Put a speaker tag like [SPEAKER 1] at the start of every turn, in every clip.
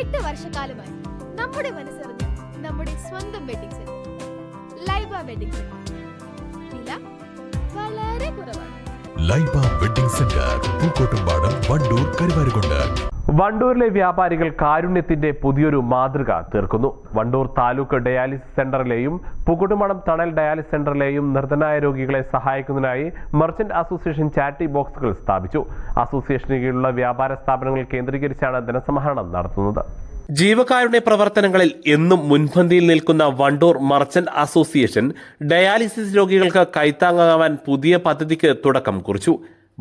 [SPEAKER 1] 8 വർഷക്കാലമായി നമ്മുടെ മനസ്സറിഞ്ഞ നമ്മുടെ സ്വന്തം wedding centre Laiba wedding centre. വില വളരെ കുറവാണ്.
[SPEAKER 2] Laiba wedding centre, Pookkottumpadam, Wandoor, Karuvarakundu.
[SPEAKER 3] വണ്ടൂരിലെ വ്യാപാരികൾ കാരുണ്യത്തിന്റെ പുതിയൊരു മാതൃക തീർക്കുന്നു. വണ്ടൂർ താലൂക്ക് ഡയാലിസിസ് സെന്ററിലെയും പൂക്കോട്ടുംപാടം തണൽ ഡയാലിസിസ് സെന്ററിലെയും നിർധനായ രോഗികളെ സഹായിക്കുന്നതിനായി മർച്ചന്റ് അസോസിയേഷൻ ചാരിറ്റി ബോക്സുകൾ സ്ഥാപിച്ചു. അസോസിയേഷന് കീഴിലുള്ള വ്യാപാര സ്ഥാപനങ്ങൾ കേന്ദ്രീകരിച്ചാണ് ധനസമാഹരണം നടത്തുന്നത്. ജീവകാരുണ്യ പ്രവർത്തനങ്ങളിൽ എന്നും മുൻപന്തിയിൽ നിൽക്കുന്ന വണ്ടൂർ മർച്ചന്റ് അസോസിയേഷൻ ഡയാലിസിസ് രോഗികൾക്ക് കൈത്താങ്ങാവാൻ പുതിയ പദ്ധതിക്ക് തുടക്കം കുറിച്ചു.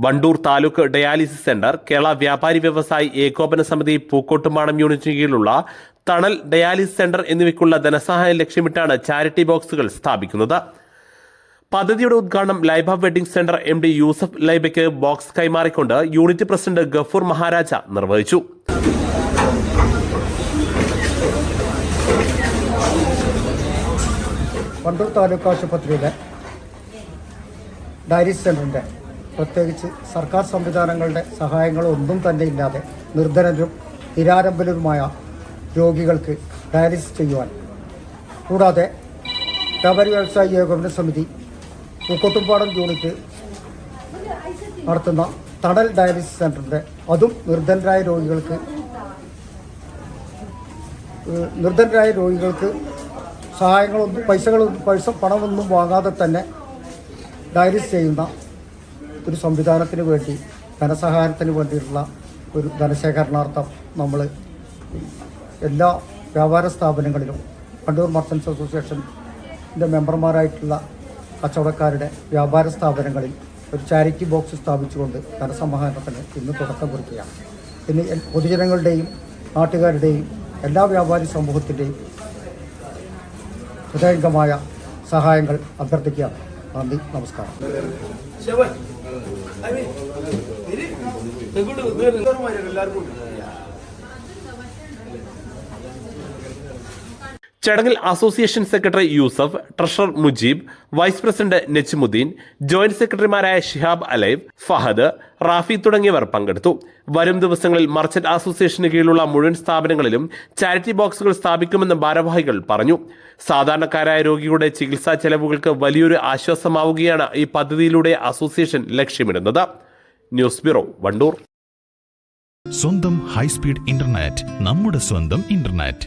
[SPEAKER 3] വണ്ടൂർ താലൂക്ക് ഡയാലിസിസ് സെന്റർ, കേരള വ്യാപാരി വ്യവസായി ഏകോപന സമിതി പൂക്കോട്ടുംപാടം യൂണിറ്റിന് കീഴിലുള്ള തണൽ ഡയാലിസിസ് സെന്റർ എന്നിവയ്ക്കുള്ള ധനസഹായം ലക്ഷ്യമിട്ടാണ് ചാരിറ്റി ബോക്സുകൾ സ്ഥാപിക്കുന്നത്. പദ്ധതിയുടെ ഉദ്ഘാടനം Laiba wedding centre MD Yusuf ലൈബയ്ക്ക് ബോക്സ് കൈമാറിക്കൊണ്ട് യൂണിറ്റ് പ്രസിഡന്റ് ഗഫൂർ മഹാരാജ നിർവഹിച്ചു.
[SPEAKER 4] വണ്ടൂർ താലൂക്ക് ആശുപത്രിയിലെ ഡയാലിസിസ് സെൻ്ററിൻ്റെ പ്രത്യേകിച്ച് സർക്കാർ സംവിധാനങ്ങളുടെ സഹായങ്ങളൊന്നും തന്നെ ഇല്ലാതെ നിർധനരും നിരാലംബരുമായ രോഗികൾക്ക് ഡയാലിസിസ് ചെയ്യുവാൻ, കൂടാതെ വ്യാപാരി വ്യവസായി ഏകോപന സമിതി പൂക്കോട്ടുംപാടം യൂണിറ്റ് നടത്തുന്ന തണൽ ഡയാലിസിസ് സെൻ്ററിൻ്റെ അതും നിർധനരായ രോഗികൾക്ക് സഹായങ്ങളൊന്നും പണമൊന്നും വാങ്ങാതെ തന്നെ ഡയാലിസിസ് ചെയ്യുന്ന ഒരു സംവിധാനത്തിന് വേണ്ടി, ധനസഹായത്തിന് വേണ്ടിയിട്ടുള്ള ഒരു ധനശേഖരണാർത്ഥം നമ്മൾ എല്ലാ വ്യാപാര സ്ഥാപനങ്ങളിലും വണ്ടൂർ മർച്ചൻസ് അസോസിയേഷൻ്റെ മെമ്പർമാരായിട്ടുള്ള കച്ചവടക്കാരുടെ വ്യാപാര സ്ഥാപനങ്ങളിൽ ഒരു ചാരിറ്റി ബോക്സ് സ്ഥാപിച്ചുകൊണ്ട് ധനസമാഹരണത്തിന് ഇന്ന് തുടക്കം കുറിക്കുകയാണ്. ഇന്ന് പൊതുജനങ്ങളുടെയും നാട്ടുകാരുടെയും എല്ലാ വ്യാപാരി സമൂഹത്തിൻ്റെയും ഹൃദയംഗമായ സഹായങ്ങൾ അഭ്യർത്ഥിക്കുകയാണ്. നന്ദി, നമസ്കാരം.
[SPEAKER 3] ചടങ്ങിൽ association secretary Yusuf, treasurer Mujeeb, vice president Najmuddin, joint സെക്രട്ടറിമാരായ ഷിഹാബ് അലൈവ്, ഫഹദ്, റാഫി തുടങ്ങിയവർ പങ്കെടുത്തു. വരും ദിവസങ്ങളിൽ മർച്ചന്റ് അസോസിയേഷന് കീഴിലുള്ള മുഴുവൻ സ്ഥാപനങ്ങളിലും ചാരിറ്റി ബോക്സുകൾ സ്ഥാപിക്കുമെന്ന് ഭാരവാഹികൾ പറഞ്ഞു. സാധാരണക്കാരായ രോഗികളുടെ ചികിത്സാ ചെലവുകൾക്ക് വലിയൊരു ആശ്വാസമാവുകയാണ് ഈ പദ്ധതിയിലൂടെ അസോസിയേഷൻ ലക്ഷ്യമിടുന്നത്. News bureau, Wandoor.
[SPEAKER 2] സ്വന്തം ഹൈസ്പീഡ് ഇന്റർനെറ്റ്, നമ്മുടെ സ്വന്തം ഇന്റർനെറ്റ്.